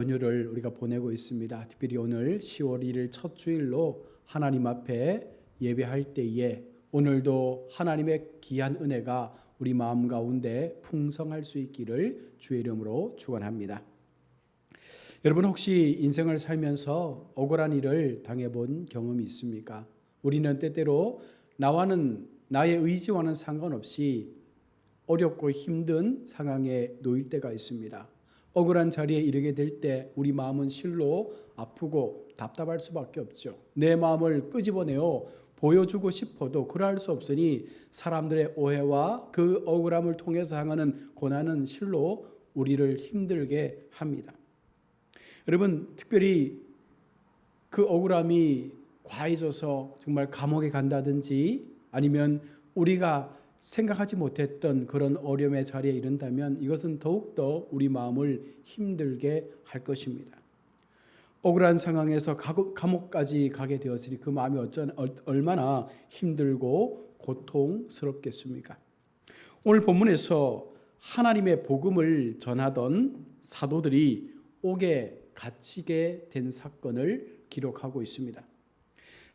연휴를 우리가 보내고 있습니다. 특별히 오늘 10월 1일 첫 주일로 하나님 앞에 예배할 때에 오늘도 하나님의 귀한 은혜가 우리 마음 가운데 풍성할 수 있기를 주의 이름으로 축원합니다. 여러분 혹시 인생을 살면서 억울한 일을 당해본 경험이 있습니까? 우리는 때때로 나의 의지와는 상관없이 어렵고 힘든 상황에 놓일 때가 있습니다. 억울한 자리에 이르게 될 때 우리 마음은 실로 아프고 답답할 수밖에 없죠. 내 마음을 끄집어내어 보여주고 싶어도 그러할 수 없으니 사람들의 오해와 그 억울함을 통해서 향하는 고난은 실로 우리를 힘들게 합니다. 여러분 특별히 그 억울함이 과해져서 정말 감옥에 간다든지 아니면 우리가 생각하지 못했던 그런 어려움의 자리에 이른다면 이것은 더욱더 우리 마음을 힘들게 할 것입니다. 억울한 상황에서 감옥까지 가게 되었으니 그 마음이 얼마나 힘들고 고통스럽겠습니까? 오늘 본문에서 하나님의 복음을 전하던 사도들이 옥에 갇히게 된 사건을 기록하고 있습니다.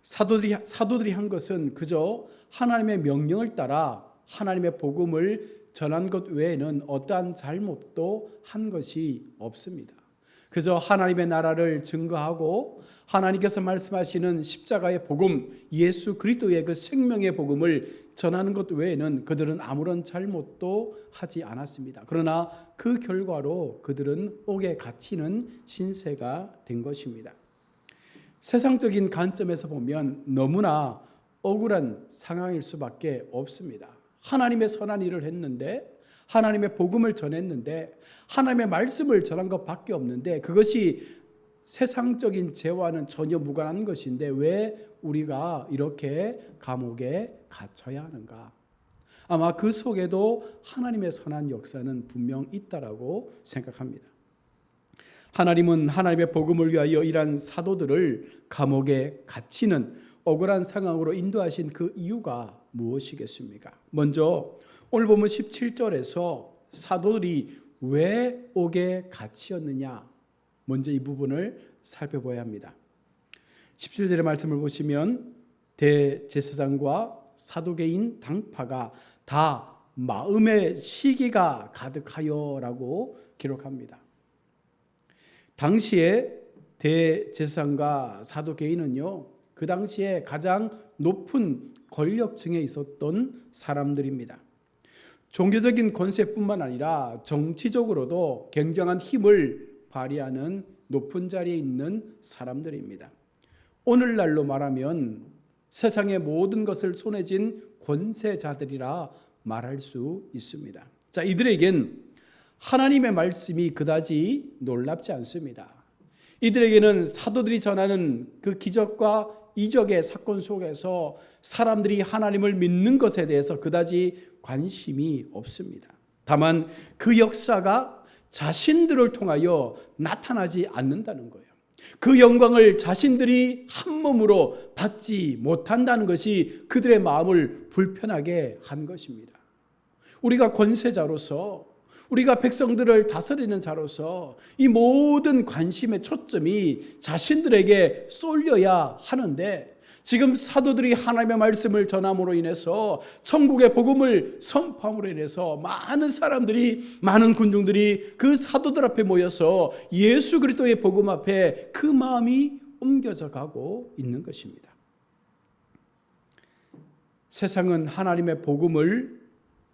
사도들이 한 것은 그저 하나님의 명령을 따라 하나님의 복음을 전한 것 외에는 어떠한 잘못도 한 것이 없습니다. 그저 하나님의 나라를 증거하고 하나님께서 말씀하시는 십자가의 복음, 예수 그리스도의 그 생명의 복음을 전하는 것 외에는 그들은 아무런 잘못도 하지 않았습니다. 그러나 그 결과로 그들은 옥에 갇히는 신세가 된 것입니다. 세상적인 관점에서 보면 너무나 억울한 상황일 수밖에 없습니다. 하나님의 선한 일을 했는데 하나님의 복음을 전했는데 하나님의 말씀을 전한 것밖에 없는데 그것이 세상적인 죄와는 전혀 무관한 것인데 왜 우리가 이렇게 감옥에 갇혀야 하는가? 아마 그 속에도 하나님의 선한 역사는 분명 있다라고 생각합니다. 하나님은 하나님의 복음을 위하여 일한 사도들을 감옥에 갇히는 억울한 상황으로 인도하신 그 이유가 무엇이겠습니까? 먼저 오늘 보면 17절에서 사도들이 왜 옥에 갇히었느냐, 먼저 이 부분을 살펴봐야 합니다. 17절의 말씀을 보시면 대제사장과 사두개인 당파가 다 마음의 시기가 가득하여라고 기록합니다. 당시에 대제사장과 사두개인은요, 그 당시에 가장 높은 권력층에 있었던 사람들입니다. 종교적인 권세뿐만 아니라 정치적으로도 굉장한 힘을 발휘하는 높은 자리에 있는 사람들입니다. 오늘날로 말하면 세상의 모든 것을 손에 쥔 권세자들이라 말할 수 있습니다. 자, 이들에겐 하나님의 말씀이 그다지 놀랍지 않습니다. 이들에게는 사도들이 전하는 그 기적과 이적의 사건 속에서 사람들이 하나님을 믿는 것에 대해서 그다지 관심이 없습니다. 다만 그 역사가 자신들을 통하여 나타나지 않는다는 거예요. 그 영광을 자신들이 한 몸으로 받지 못한다는 것이 그들의 마음을 불편하게 한 것입니다. 우리가 권세자로서 우리가 백성들을 다스리는 자로서 이 모든 관심의 초점이 자신들에게 쏠려야 하는데 지금 사도들이 하나님의 말씀을 전함으로 인해서 천국의 복음을 선포함으로 인해서 많은 사람들이, 많은 군중들이 그 사도들 앞에 모여서 예수 그리스도의 복음 앞에 그 마음이 옮겨져 가고 있는 것입니다. 세상은 하나님의 복음을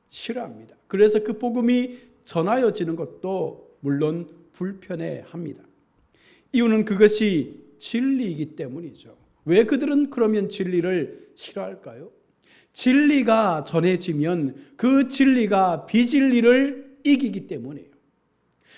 싫어합니다. 그래서 그 복음이 전하여지는 것도 물론 불편해합니다. 이유는 그것이 진리이기 때문이죠. 왜 그들은 그러면 진리를 싫어할까요? 진리가 전해지면 그 진리가 비진리를 이기기 때문이에요.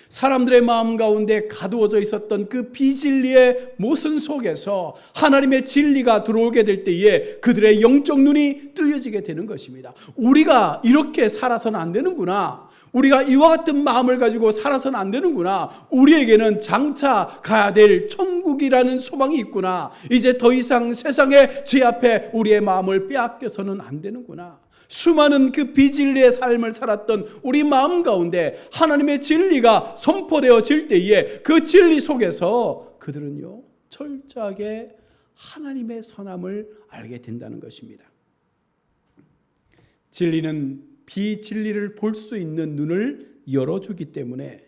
사람들의 마음 가운데 가두어져 있었던 그 비진리의 모순 속에서 하나님의 진리가 들어오게 될 때에 그들의 영적 눈이 뜨여지게 되는 것입니다. 우리가 이렇게 살아서는 안 되는구나. 우리가 이와 같은 마음을 가지고 살아서는 안 되는구나. 우리에게는 장차 가야 될 천국이라는 소망이 있구나. 이제 더 이상 세상의 죄 앞에 우리의 마음을 빼앗겨서는 안 되는구나. 수많은 그 비진리의 삶을 살았던 우리 마음 가운데 하나님의 진리가 선포되어질 때에 그 진리 속에서 그들은요 철저하게 하나님의 선함을 알게 된다는 것입니다. 진리는 비진리를 볼 수 있는 눈을 열어주기 때문에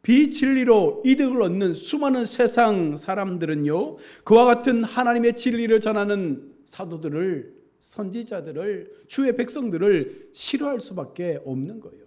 비진리로 이득을 얻는 수많은 세상 사람들은요 그와 같은 하나님의 진리를 전하는 사도들을, 선지자들을, 주의 백성들을 싫어할 수밖에 없는 거예요.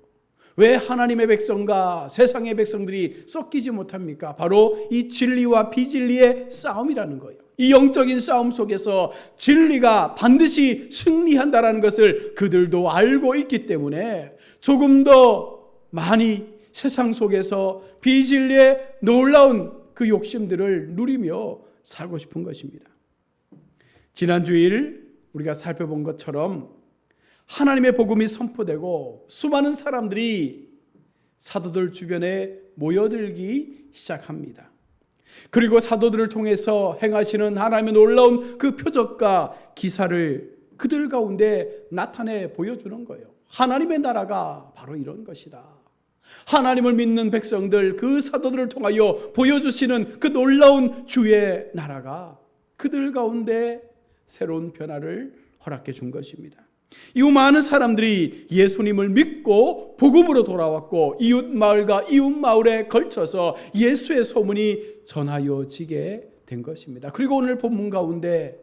왜 하나님의 백성과 세상의 백성들이 섞이지 못합니까? 바로 이 진리와 비진리의 싸움이라는 거예요. 이 영적인 싸움 속에서 진리가 반드시 승리한다는 것을 그들도 알고 있기 때문에 조금 더 많이 세상 속에서 비진리의 놀라운 그 욕심들을 누리며 살고 싶은 것입니다. 지난 주일 우리가 살펴본 것처럼 하나님의 복음이 선포되고 수많은 사람들이 사도들 주변에 모여들기 시작합니다. 그리고 사도들을 통해서 행하시는 하나님의 놀라운 그 표적과 기사를 그들 가운데 나타내 보여주는 거예요. 하나님의 나라가 바로 이런 것이다. 하나님을 믿는 백성들, 그 사도들을 통하여 보여주시는 그 놀라운 주의 나라가 그들 가운데 새로운 변화를 허락해 준 것입니다. 이 많은 사람들이 예수님을 믿고 복음으로 돌아왔고 이웃 마을과 이웃 마을에 걸쳐서 예수의 소문이 전하여지게 된 것입니다. 그리고 오늘 본문 가운데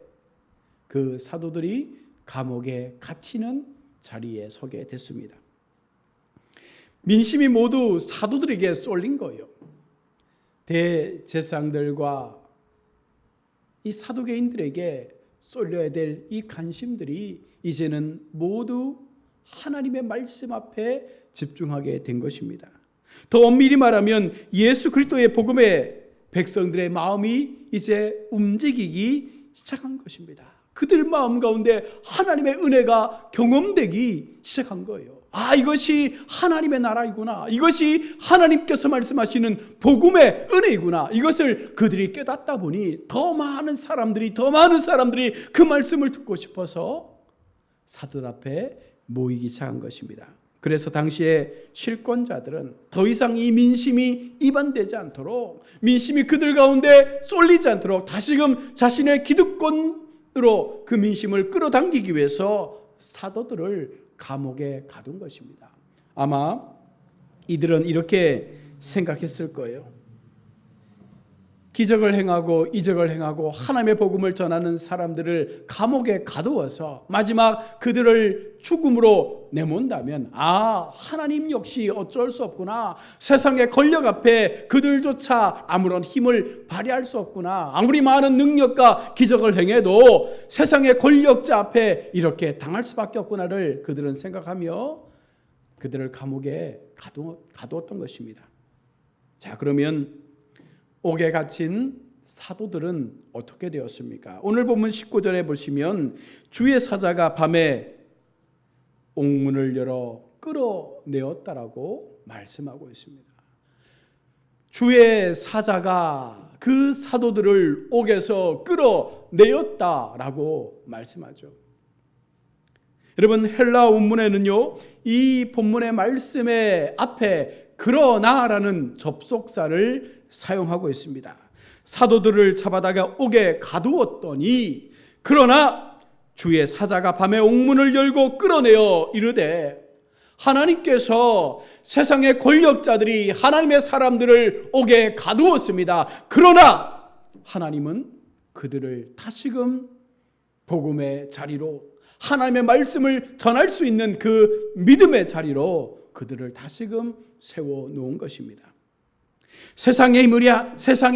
그 사도들이 감옥에 갇히는 자리에 서게 됐습니다. 민심이 모두 사도들에게 쏠린 거예요. 대제사장들과 이 사도계인들에게 쏠려야 될 이 관심들이 이제는 모두 하나님의 말씀 앞에 집중하게 된 것입니다. 더 엄밀히 말하면 예수 그리스도의 복음에 백성들의 마음이 이제 움직이기 시작한 것입니다. 그들 마음 가운데 하나님의 은혜가 경험되기 시작한 거예요. 아, 이것이 하나님의 나라이구나. 이것이 하나님께서 말씀하시는 복음의 은혜이구나. 이것을 그들이 깨닫다 보니 더 많은 사람들이 그 말씀을 듣고 싶어서 사도들 앞에 모이기 시작한 것입니다. 그래서 당시에 실권자들은 더 이상 이 민심이 이반되지 않도록, 민심이 그들 가운데 쏠리지 않도록 다시금 자신의 기득권으로 그 민심을 끌어당기기 위해서 사도들을 감옥에 가둔 것입니다. 아마 이들은 이렇게 생각했을 거예요. 기적을 행하고 이적을 행하고 하나님의 복음을 전하는 사람들을 감옥에 가두어서 마지막 그들을 죽음으로 내몬다면 하나님 역시 어쩔 수 없구나. 세상의 권력 앞에 그들조차 아무런 힘을 발휘할 수 없구나. 아무리 많은 능력과 기적을 행해도 세상의 권력자 앞에 이렇게 당할 수밖에 없구나를 그들은 생각하며 그들을 감옥에 가두었던 것입니다. 자, 그러면 옥에 갇힌 사도들은 어떻게 되었습니까? 오늘 본문 19절에 보시면 주의 사자가 밤에 옥문을 열어 끌어내었다라고 말씀하고 있습니다. 주의 사자가 그 사도들을 옥에서 끌어내었다라고 말씀하죠. 여러분, 헬라 원문에는요, 이 본문의 말씀의 앞에 그러나라는 접속사를 사용하고 있습니다. 사도들을 잡아다가 옥에 가두었더니 그러나 주의 사자가 밤에 옥문을 열고 끌어내어 이르되, 하나님께서 세상의 권력자들이 하나님의 사람들을 옥에 가두었습니다. 그러나 하나님은 그들을 다시금 복음의 자리로, 하나님의 말씀을 전할 수 있는 그 믿음의 자리로 그들을 다시금 세워놓은 것입니다. 세상의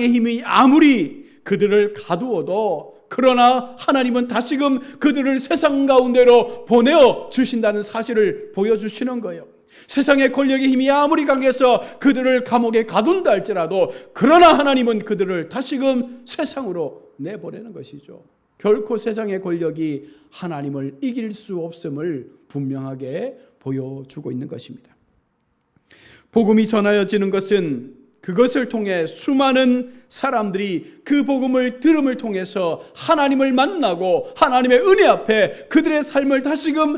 힘이 아무리 그들을 가두어도 그러나 하나님은 다시금 그들을 세상 가운데로 보내어 주신다는 사실을 보여주시는 거예요. 세상의 권력의 힘이 아무리 강해서 그들을 감옥에 가둔다 할지라도 그러나 하나님은 그들을 다시금 세상으로 내보내는 것이죠. 결코 세상의 권력이 하나님을 이길 수 없음을 분명하게 보여주고 있는 것입니다. 복음이 전하여지는 것은 그것을 통해 수많은 사람들이 그 복음을 들음을 통해서 하나님을 만나고 하나님의 은혜 앞에 그들의 삶을 다시금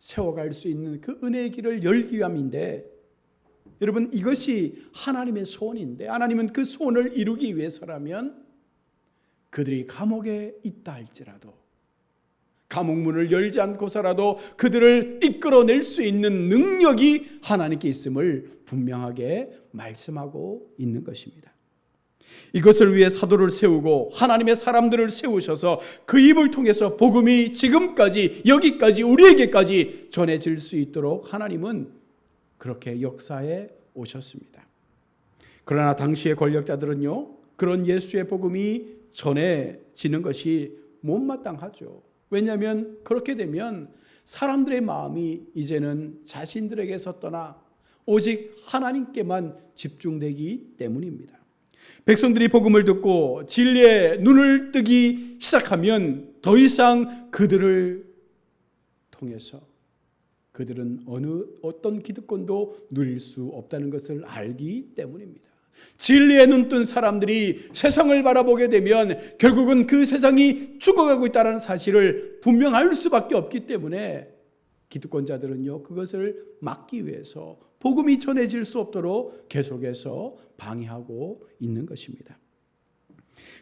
세워갈 수 있는 그 은혜의 길을 열기 위함인데, 여러분, 이것이 하나님의 소원인데, 하나님은 그 소원을 이루기 위해서라면 그들이 감옥에 있다 할지라도, 감옥 문을 열지 않고서라도 그들을 이끌어낼 수 있는 능력이 하나님께 있음을 분명하게 말씀하고 있는 것입니다. 이것을 위해 사도를 세우고 하나님의 사람들을 세우셔서 그 입을 통해서 복음이 지금까지, 여기까지, 우리에게까지 전해질 수 있도록 하나님은 그렇게 역사해 오셨습니다. 그러나 당시의 권력자들은요, 그런 예수의 복음이 전해지는 것이 못마땅하죠. 왜냐하면 그렇게 되면 사람들의 마음이 이제는 자신들에게서 떠나 오직 하나님께만 집중되기 때문입니다. 백성들이 복음을 듣고 진리의 눈을 뜨기 시작하면 더 이상 그들을 통해서 그들은 어떤 기득권도 누릴 수 없다는 것을 알기 때문입니다. 진리의 눈 뜬 사람들이 세상을 바라보게 되면 결국은 그 세상이 죽어가고 있다는 사실을 분명할 수밖에 없기 때문에 기득권자들은요, 그것을 막기 위해서 복음이 전해질 수 없도록 계속해서 방해하고 있는 것입니다.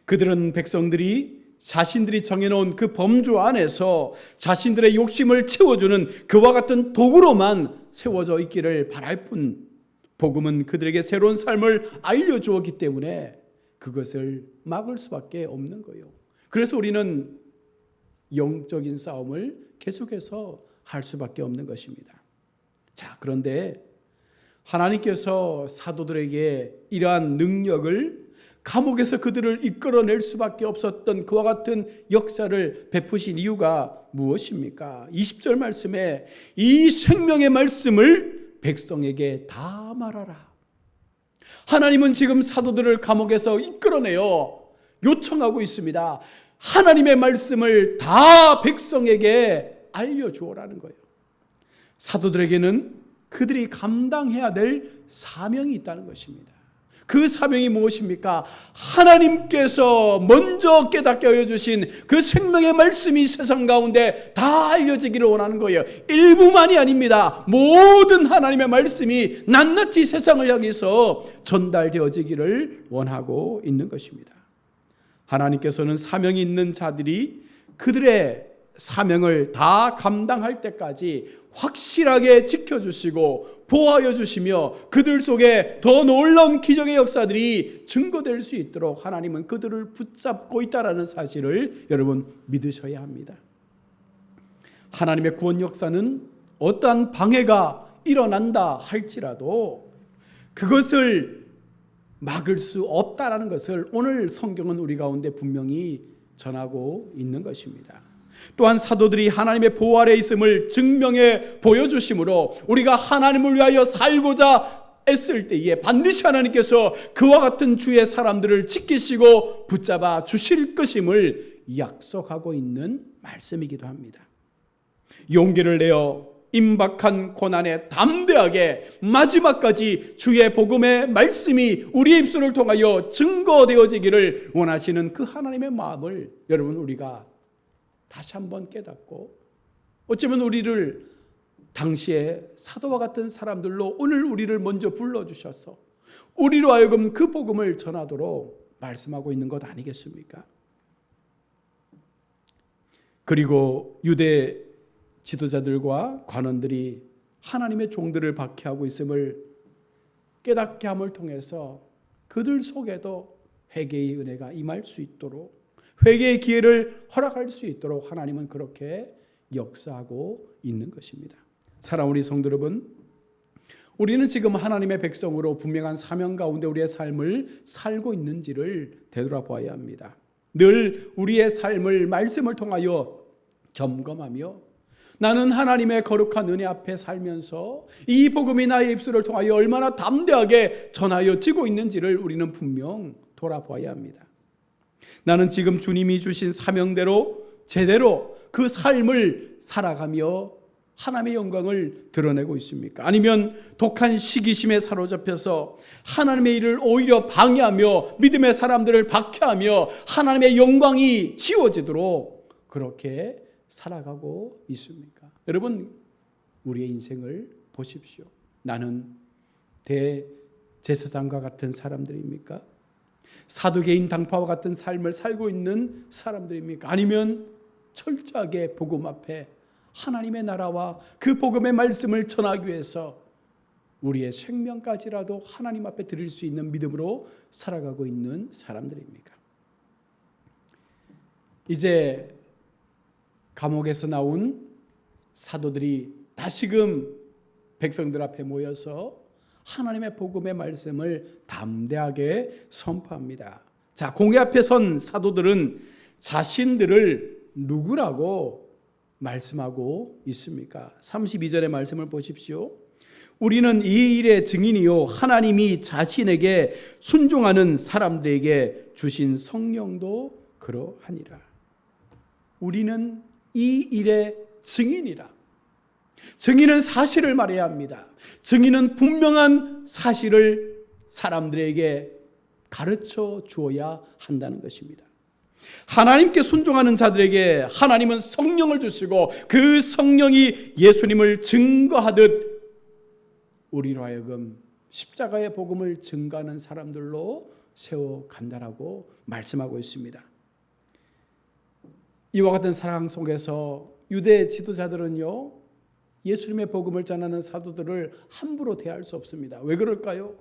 그들은 백성들이 자신들이 정해놓은 그 범주 안에서 자신들의 욕심을 채워주는 그와 같은 도구로만 세워져 있기를 바랄 뿐, 복음은 그들에게 새로운 삶을 알려주었기 때문에 그것을 막을 수밖에 없는 거예요. 그래서 우리는 영적인 싸움을 계속해서 할 수밖에 없는 것입니다. 자, 그런데 하나님께서 사도들에게 이러한 능력을, 감옥에서 그들을 이끌어낼 수밖에 없었던 그와 같은 역사를 베푸신 이유가 무엇입니까? 20절 말씀에 이 생명의 말씀을 백성에게 다 말하라. 하나님은 지금 사도들을 감옥에서 이끌어내어 요청하고 있습니다. 하나님의 말씀을 다 백성에게 알려주오라는 거예요. 사도들에게는 그들이 감당해야 될 사명이 있다는 것입니다. 그 사명이 무엇입니까? 하나님께서 먼저 깨닫게 하여 주신 그 생명의 말씀이 세상 가운데 다 알려지기를 원하는 거예요. 일부만이 아닙니다. 모든 하나님의 말씀이 낱낱이 세상을 향해서 전달되어지기를 원하고 있는 것입니다. 하나님께서는 사명이 있는 자들이 그들의 사명을 다 감당할 때까지 확실하게 지켜주시고 보호하여 주시며 그들 속에 더 놀라운 기적의 역사들이 증거될 수 있도록 하나님은 그들을 붙잡고 있다는 사실을 여러분 믿으셔야 합니다. 하나님의 구원 역사는 어떠한 방해가 일어난다 할지라도 그것을 막을 수 없다라는 것을 오늘 성경은 우리 가운데 분명히 전하고 있는 것입니다. 또한 사도들이 하나님의 보호 아래 있음을 증명해 보여주심으로 우리가 하나님을 위하여 살고자 애쓸 때에 반드시 하나님께서 그와 같은 주의 사람들을 지키시고 붙잡아 주실 것임을 약속하고 있는 말씀이기도 합니다. 용기를 내어 임박한 고난에 담대하게 마지막까지 주의 복음의 말씀이 우리의 입술을 통하여 증거되어지기를 원하시는 그 하나님의 마음을 여러분 우리가 다시 한번 깨닫고, 어쩌면 우리를 당시에 사도와 같은 사람들로 오늘 우리를 먼저 불러주셔서 우리로 하여금 그 복음을 전하도록 말씀하고 있는 것 아니겠습니까? 그리고 유대 지도자들과 관원들이 하나님의 종들을 박해하고 있음을 깨닫게 함을 통해서 그들 속에도 회개의 은혜가 임할 수 있도록, 회개의 기회를 허락할 수 있도록 하나님은 그렇게 역사하고 있는 것입니다. 사랑하는 우리 성도 여러분, 우리는 지금 하나님의 백성으로 분명한 사명 가운데 우리의 삶을 살고 있는지를 되돌아보아야 합니다. 늘 우리의 삶을 말씀을 통하여 점검하며 나는 하나님의 거룩한 은혜 앞에 살면서 이 복음이 나의 입술을 통하여 얼마나 담대하게 전하여 지고 있는지를 우리는 분명 돌아보아야 합니다. 나는 지금 주님이 주신 사명대로 제대로 그 삶을 살아가며 하나님의 영광을 드러내고 있습니까? 아니면 독한 시기심에 사로잡혀서 하나님의 일을 오히려 방해하며 믿음의 사람들을 박해하며 하나님의 영광이 지워지도록 그렇게 살아가고 있습니까? 여러분, 우리의 인생을 보십시오. 나는 대제사장과 같은 사람들입니까? 사두개인 당파와 같은 삶을 살고 있는 사람들입니까? 아니면 철저하게 복음 앞에 하나님의 나라와 그 복음의 말씀을 전하기 위해서 우리의 생명까지라도 하나님 앞에 드릴 수 있는 믿음으로 살아가고 있는 사람들입니까? 이제 감옥에서 나온 사도들이 다시금 백성들 앞에 모여서 하나님의 복음의 말씀을 담대하게 선포합니다. 자, 공회 앞에 선 사도들은 자신들을 누구라고 말씀하고 있습니까? 32절의 말씀을 보십시오. 우리는 이 일의 증인이요 하나님이 자신에게 순종하는 사람들에게 주신 성령도 그러하니라. 우리는 이 일의 증인이라. 증인은 사실을 말해야 합니다. 증인은 분명한 사실을 사람들에게 가르쳐 주어야 한다는 것입니다. 하나님께 순종하는 자들에게 하나님은 성령을 주시고 그 성령이 예수님을 증거하듯 우리로 하여금 십자가의 복음을 증거하는 사람들로 세워간다라고 말씀하고 있습니다. 이와 같은 상황 속에서 유대 지도자들은요, 예수님의 복음을 전하는 사도들을 함부로 대할 수 없습니다. 왜 그럴까요?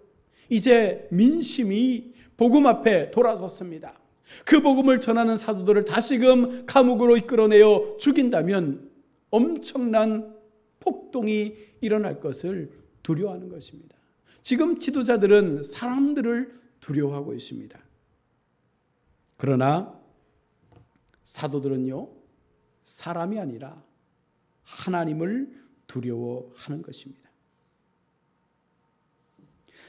이제 민심이 복음 앞에 돌아섰습니다. 그 복음을 전하는 사도들을 다시금 감옥으로 이끌어내어 죽인다면 엄청난 폭동이 일어날 것을 두려워하는 것입니다. 지금 지도자들은 사람들을 두려워하고 있습니다. 그러나 사도들은요, 사람이 아니라 하나님을 두려워하는 것입니다.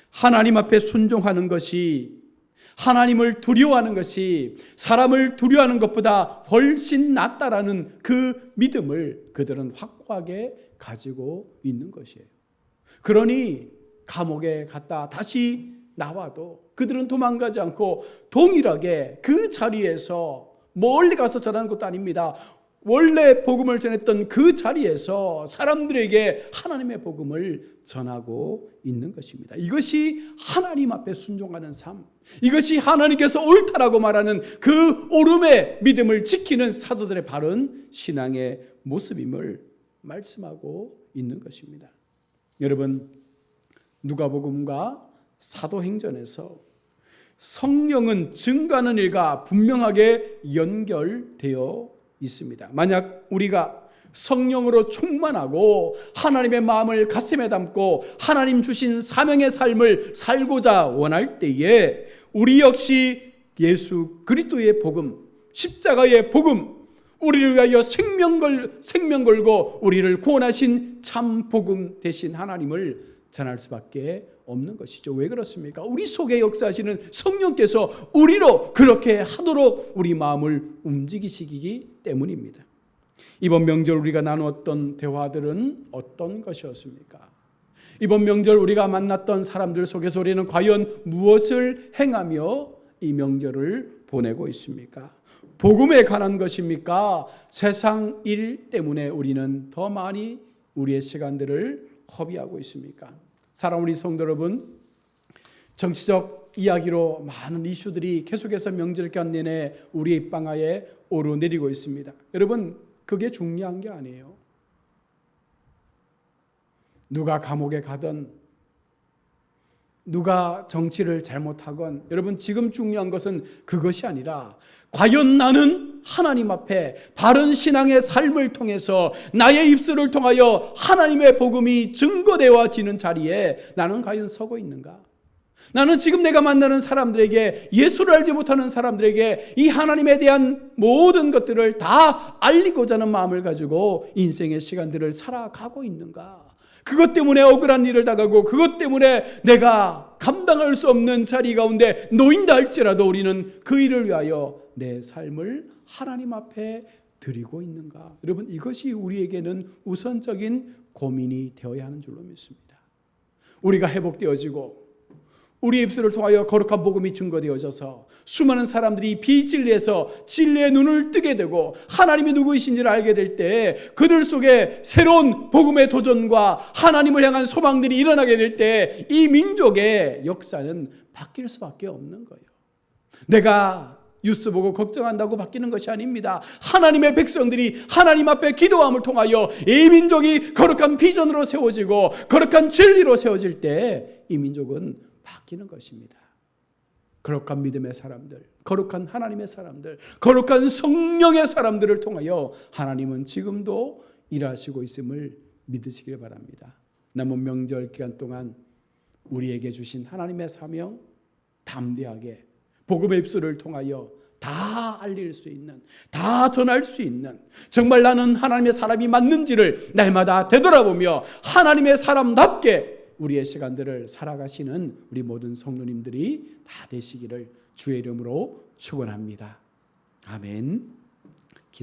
하나님 앞에 순종하는 것이, 하나님을 두려워하는 것이 사람을 두려워하는 것보다 훨씬 낫다라는 그 믿음을 그들은 확고하게 가지고 있는 것이에요. 그러니 감옥에 갔다 다시 나와도 그들은 도망가지 않고 동일하게 그 자리에서 멀리 가서 전하는 것도 아닙니다. 원래 복음을 전했던 그 자리에서 사람들에게 하나님의 복음을 전하고 있는 것입니다. 이것이 하나님 앞에 순종하는 삶, 이것이 하나님께서 옳다라고 말하는 그 옳음의 믿음을 지키는 사도들의 바른 신앙의 모습임을 말씀하고 있는 것입니다. 여러분, 누가복음과 사도행전에서 성령은 증거하는 일과 분명하게 연결되어 있습니다. 만약 우리가 성령으로 충만하고 하나님의 마음을 가슴에 담고 하나님 주신 사명의 삶을 살고자 원할 때에 우리 역시 예수 그리스도의 복음, 십자가의 복음, 우리를 위하여 생명 걸고 우리를 구원하신 참 복음 되신 하나님을 전할 수밖에 없는 것이죠. 왜 그렇습니까? 우리 속에 역사하시는 성령께서 우리로 그렇게 하도록 우리 마음을 움직이시기 때문입니다. 이번 명절 우리가 나누었던 대화들은 어떤 것이었습니까? 이번 명절 우리가 만났던 사람들 속에서 우리는 과연 무엇을 행하며 이 명절을 보내고 있습니까? 복음에 관한 것입니까? 세상 일 때문에 우리는 더 많이 우리의 시간들을 허비하고 있습니까? 사랑하는 우리 성도 여러분, 정치적 이야기로 많은 이슈들이 계속해서 명절 기간 내내 우리의 입방아에 오르내리고 있습니다. 여러분, 그게 중요한 게 아니에요. 누가 감옥에 가든 누가 정치를 잘못하건, 여러분 지금 중요한 것은 그것이 아니라 과연 나는 하나님 앞에 바른 신앙의 삶을 통해서 나의 입술을 통하여 하나님의 복음이 증거되어지는 자리에 나는 과연 서고 있는가? 나는 지금 내가 만나는 사람들에게, 예수를 알지 못하는 사람들에게 이 하나님에 대한 모든 것들을 다 알리고자 하는 마음을 가지고 인생의 시간들을 살아가고 있는가? 그것 때문에 억울한 일을 당하고 그것 때문에 내가 감당할 수 없는 자리 가운데 놓인다 할지라도 우리는 그 일을 위하여 내 삶을 하나님 앞에 드리고 있는가? 여러분, 이것이 우리에게는 우선적인 고민이 되어야 하는 줄로 믿습니다. 우리가 회복되어지고 우리 입술을 통하여 거룩한 복음이 증거되어져서 수많은 사람들이 비진리에서 진리의 눈을 뜨게 되고 하나님이 누구이신지를 알게 될 때 그들 속에 새로운 복음의 도전과 하나님을 향한 소망들이 일어나게 될 때 이 민족의 역사는 바뀔 수밖에 없는 거예요. 내가 뉴스 보고 걱정한다고 바뀌는 것이 아닙니다. 하나님의 백성들이 하나님 앞에 기도함을 통하여 이 민족이 거룩한 비전으로 세워지고 거룩한 진리로 세워질 때 이 민족은 바뀌는 것입니다. 거룩한 믿음의 사람들, 거룩한 하나님의 사람들, 거룩한 성령의 사람들을 통하여 하나님은 지금도 일하시고 있음을 믿으시길 바랍니다. 남은 명절 기간 동안 우리에게 주신 하나님의 사명 담대하게 복음의 입술을 통하여 다 알릴 수 있는, 다 전할 수 있는, 정말 나는 하나님의 사람이 맞는지를 날마다 되돌아보며 하나님의 사람답게 우리의 시간들을 살아가시는 우리 모든 성도님들이 다 되시기를 주의 이름으로 축원합니다. 아멘.